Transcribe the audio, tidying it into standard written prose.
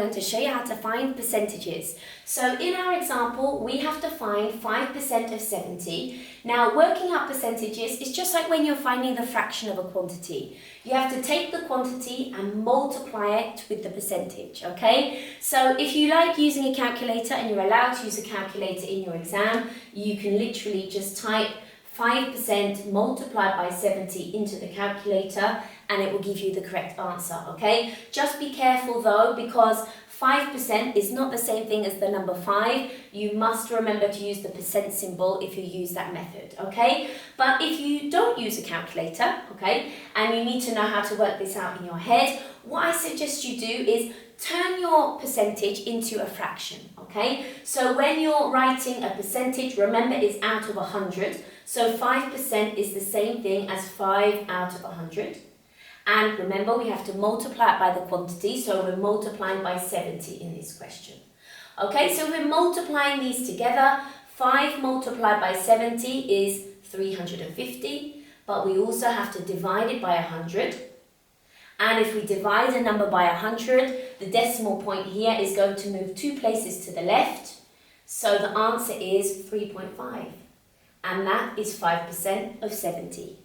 going to show you how to find percentages. So in our example, we have to find 5% of 70. Now, working out percentages is just like when you're finding the fraction of a quantity. You have to take the quantity and multiply it with the percentage, okay? So if you like using a calculator and you're allowed to use a calculator in your exam, you can literally just type 5% multiplied by 70 into the calculator and it will give you the correct answer, okay? Just be careful though, because 5% is not the same thing as the number 5. You must remember to use the percent symbol if you use that method, okay? But if you don't use a calculator, okay, and you need to know how to work this out in your head, what I suggest you do is turn your percentage into a fraction, okay? So when you're writing a percentage, remember it's out of 100. So 5% is the same thing as 5 out of 100. And remember, we have to multiply it by the quantity, so we're multiplying by 70 in this question. Okay, so we're multiplying these together. 5 multiplied by 70 is 350, but we also have to divide it by 100. And if we divide a number by 100, the decimal point here is going to move 2 places to the left. So the answer is 3.5. And that is 5% of 70.